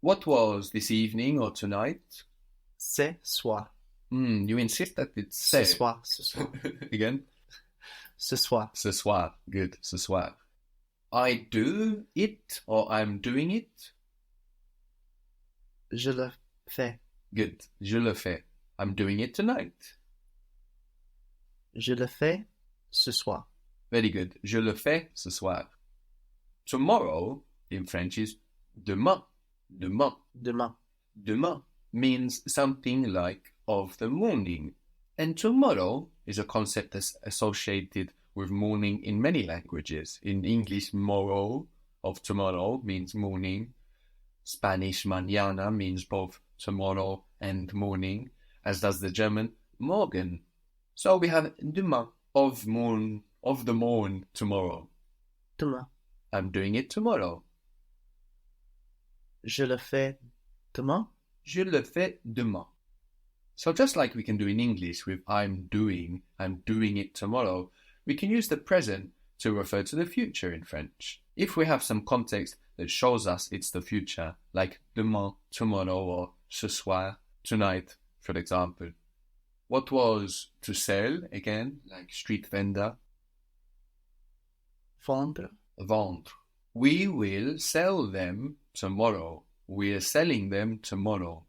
What was this evening or tonight? Ce soir. You insist that it's Ce se. soir. Ce soir. Again? Ce soir. Ce soir. Good. Ce soir. I do it or I'm doing it. Je le fais. Good. Je le fais. I'm doing it tonight. Je le fais ce soir. Very good. Je le fais ce soir. Tomorrow in French is demain. Demain. Demain. Demain means something like of the morning. And tomorrow is a concept that's associated with morning in many languages. In English, morrow of tomorrow means morning. Spanish, mañana means both tomorrow and morning, as does the German morgen. So we have demain of the morn tomorrow. Demain. I'm doing it tomorrow. Je le fais demain. Je le fais demain. So just like we can do in English with I'm doing it tomorrow, we can use the present to refer to the future in French. If we have some context that shows us it's the future, like demain, tomorrow, or ce soir, tonight, for example. What was to sell, again, like street vendor? Vendre. Vendre. We will sell them tomorrow. We're selling them tomorrow.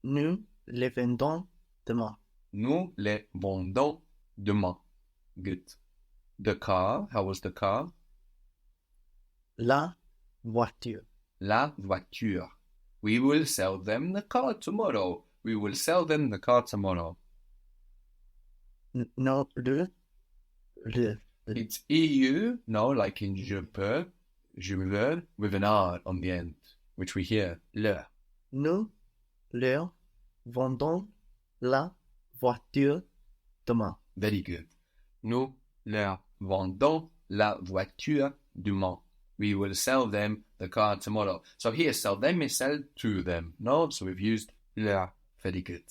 Nous les vendons demain. Nous les vendons demain. Good. The car, how was the car? La voiture. La voiture. We will sell them the car tomorrow. We will sell them the car tomorrow. Non, le. It's EU, no, like in je peux, with an R on the end, which we hear, le. Nous leur vendons la voiture demain. Very good. Nous leur vendons la voiture demain. We will sell them the car tomorrow. So here, sell them is sell to them. No, so we've used leur. Very good.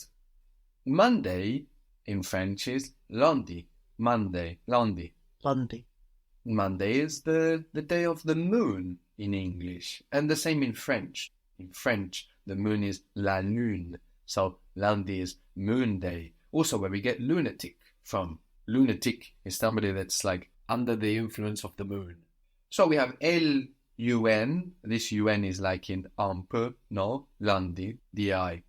Monday in French is lundi. Monday, lundi. Lundi. Monday is the day of the moon in English, and the same in French. In French, the moon is la lune, so lundi is moon day. Also, where we get lunatic from. Lunatic is somebody that's like under the influence of the moon. So we have L-U-N. This UN is like in un peu, no, lundi, D-I.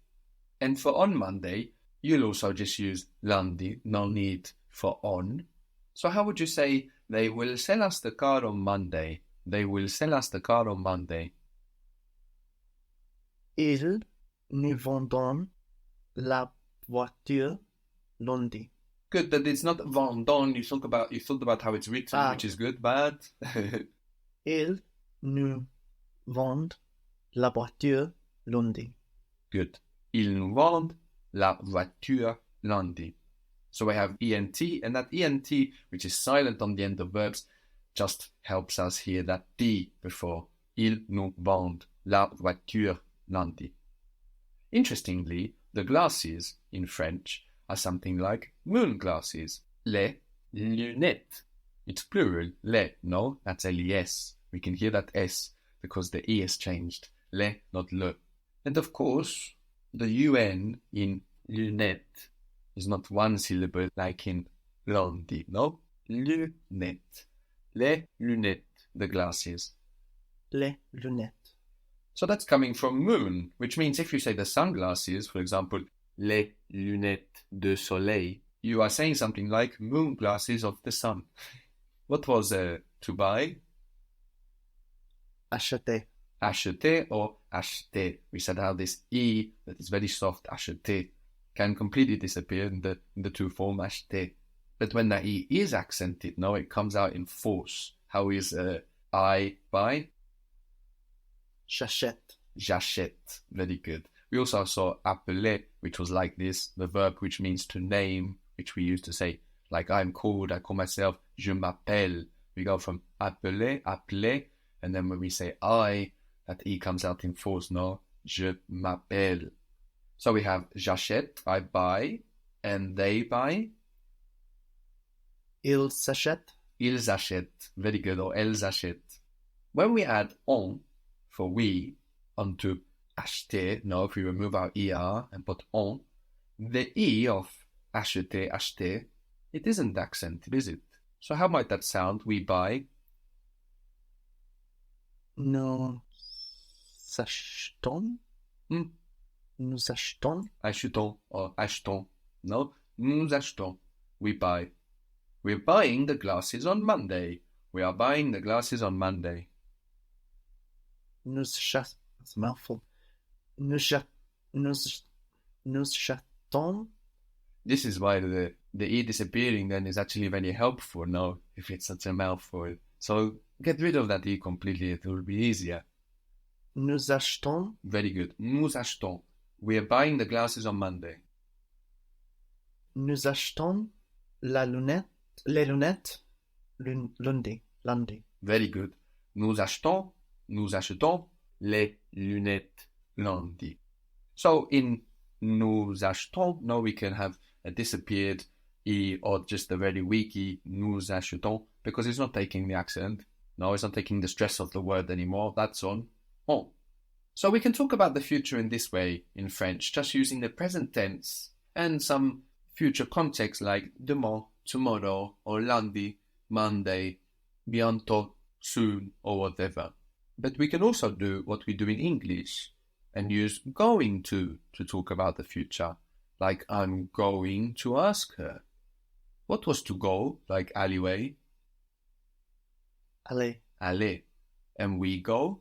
And for on Monday, you'll also just use lundi, no need for on. So how would you say they will sell us the car on Monday? They will sell us the car on Monday. Ils nous vendront la voiture lundi. Good, that it's not vendon. You thought about how it's written, which is good, but Ils nous vendent la voiture lundi. Good. Ils nous vendent la voiture lundi. So we have ENT, and that ENT, which is silent on the end of verbs, just helps us hear that D before. Ils nous vendent la voiture lundi. Interestingly, the glasses in French are something like moon glasses. Les lunettes. It's plural. Les, no? That's L-E-S. We can hear that S because the E has changed. Les, not le. And of course, the UN in lunette is not one syllable like in lundi, no? Lunette. Les lunettes, the glasses. Les lunettes. So that's coming from moon, which means if you say the sunglasses, for example, les lunettes de soleil, you are saying something like moon glasses of the sun. What was to buy? Acheter. Acheter or acheter. We said how this E that is very soft, acheter, can completely disappear in the two form acheter. But when that E is accented, no, it comes out in force. How is I buy? J'achète. J'achète. Very good. We also saw appeler, which was like this, the verb which means to name, which we used to say, like I'm called, I call myself, je m'appelle. We go from appeler, appeler, and then when we say I, that E comes out in force, no? Je m'appelle. So we have j'achète, I buy, and they buy. Ils s'achètent. Ils achètent. Very good. Or elles achètent. When we add on for we, onto acheter. Now, if we remove our ER and put on, the E of acheter, acheter, it isn't accented, is it? So how might that sound? We buy. Nous achetons. Nous achetons. Achetons or achetons. No, nous achetons. We buy. We're buying the glasses on Monday. We are buying the glasses on Monday. It's a mouthful. Nous achetons. This is why the E disappearing then is actually very helpful now, if it's such a mouthful. So get rid of that E completely, it will be easier. Nous achetons. Very good. Nous achetons. We are buying the glasses on Monday. Nous achetons les lunettes lundi. Very good. Nous achetons les lunettes lundi. So in nous achetons, now we can have a disappeared E or just a very weak E, nous achetons, because it's not taking the accent. No, it's not taking the stress of the word anymore. That's on. So we can talk about the future in this way in French, just using the present tense and some future context like demain, tomorrow, or lundi, Monday, bientôt, soon, or whatever. But we can also do what we do in English and use going to talk about the future. Like, I'm going to ask her. What was to go? Like alleyway? Aller. And we go?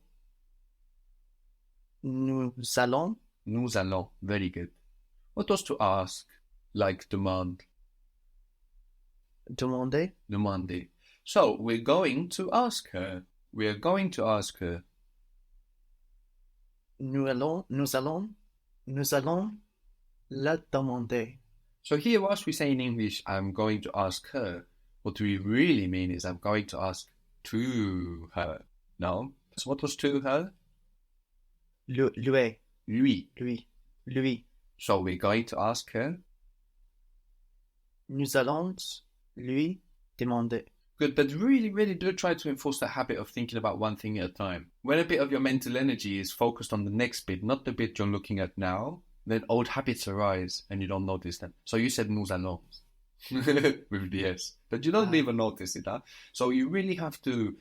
Nous allons. Nous allons. Very good. What was to ask? Like demand? Demander. Demander. So, we're going to ask her. We are going to ask her. Nous allons la demander. So here, whilst we say in English, I'm going to ask her, what we really mean is I'm going to ask to her. No? So what was to her? Lui. So we're going to ask her. Nous allons lui demander. Good, but really, really do try to enforce that habit of thinking about one thing at a time. When a bit of your mental energy is focused on the next bit, not the bit you're looking at now, then old habits arise and you don't notice them. So you said nous allons with the S, but you don't even notice it, huh? So you really have to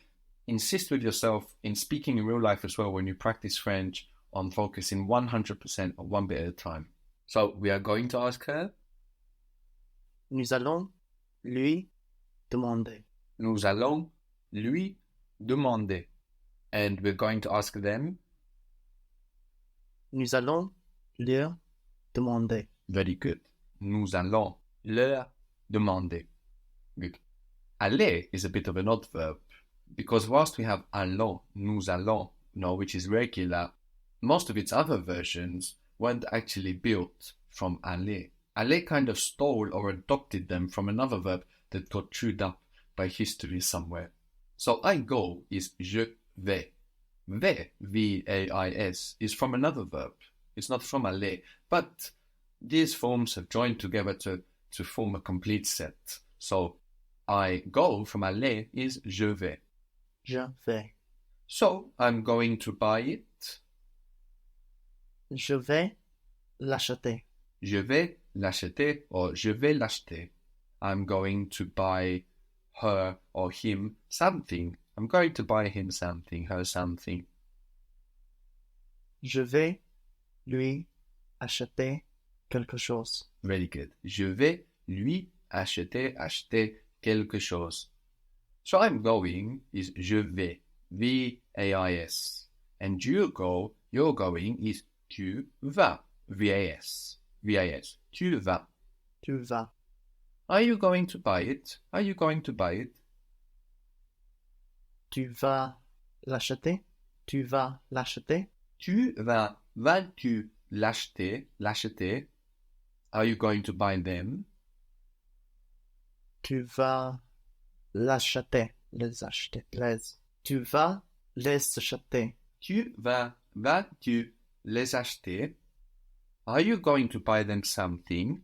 insist with yourself in speaking in real life as well when you practice French on focusing 100% on one bit at a time. So we are going to ask her. Nous allons lui demander. Nous allons lui demander. And we're going to ask them. Nous allons leur demander. Very good. Nous allons leur demander. Good. Aller is a bit of an odd verb because whilst we have allons, nous allons, which is regular, most of its other versions weren't actually built from aller. Aller kind of stole or adopted them from another verb that got chewed up by history somewhere. So I go is je vais. Vais, V-A-I-S, is from another verb. It's not from aller. But these forms have joined together to form a complete set. So I go from aller is je vais. Je vais. So I'm going to buy it. Je vais l'acheter. Je vais l'acheter or je vais l'acheter. I'm going to buy her or him something. I'm going to buy him something, her something. Je vais lui acheter quelque chose. Very good. Je vais lui acheter quelque chose. So I'm going is je vais, V-A-I-S. And your going is tu vas, V-A-S. Tu vas. Tu vas. Are you going to buy it? Are you going to buy it? Tu vas l'acheter. Tu vas l'acheter. Vas-tu l'acheter? Are you going to buy them? Tu vas l'acheter. Tu vas les acheter. Vas-tu les acheter? Are you going to buy them something?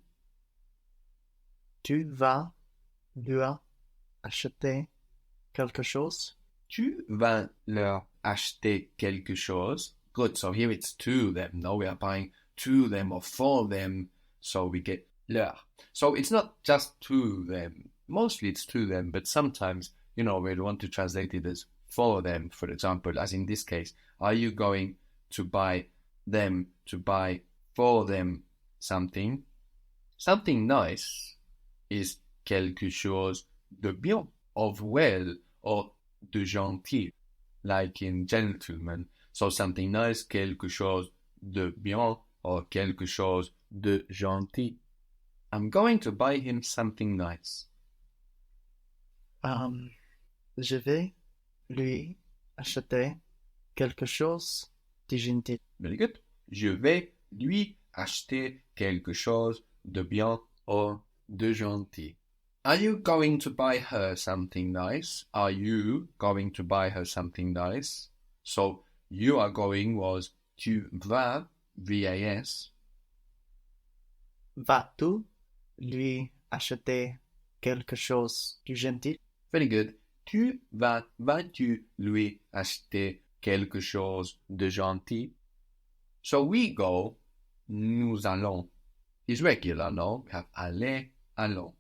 Tu vas leur acheter quelque chose. Tu vas leur acheter quelque chose. Good. So here it's to them. No, we are buying to them or for them. So we get leur. So it's not just to them. Mostly it's to them, but sometimes, we want to translate it as for them. For example, as in this case, are you going to buy them, to buy for them something? Something nice is quelque chose de bien, of well, or de gentil, like in gentleman. So something nice, quelque chose de bien, or quelque chose de gentil. I'm going to buy him something nice. Je vais lui acheter quelque chose de gentil. Very good. Je vais lui acheter quelque chose de bien or de gentil. Are you going to buy her something nice? Are you going to buy her something nice? So, you are going was tu vas, V-A-S. Vas-tu lui acheter quelque chose de gentil? Very good. Vas-tu lui acheter quelque chose de gentil? So we go, nous allons. Is regular, no? We have aller, allons.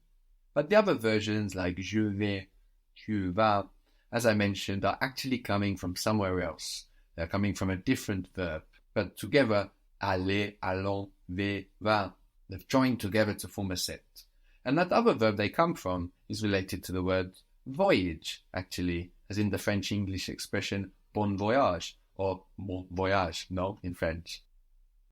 But the other versions like je vais, tu vas, as I mentioned, are actually coming from somewhere else. They're coming from a different verb. But together, aller, allons, vais, va, they've joined together to form a set. And that other verb they come from is related to the word voyage, actually, as in the French-English expression bon voyage, or bon voyage, no, in French.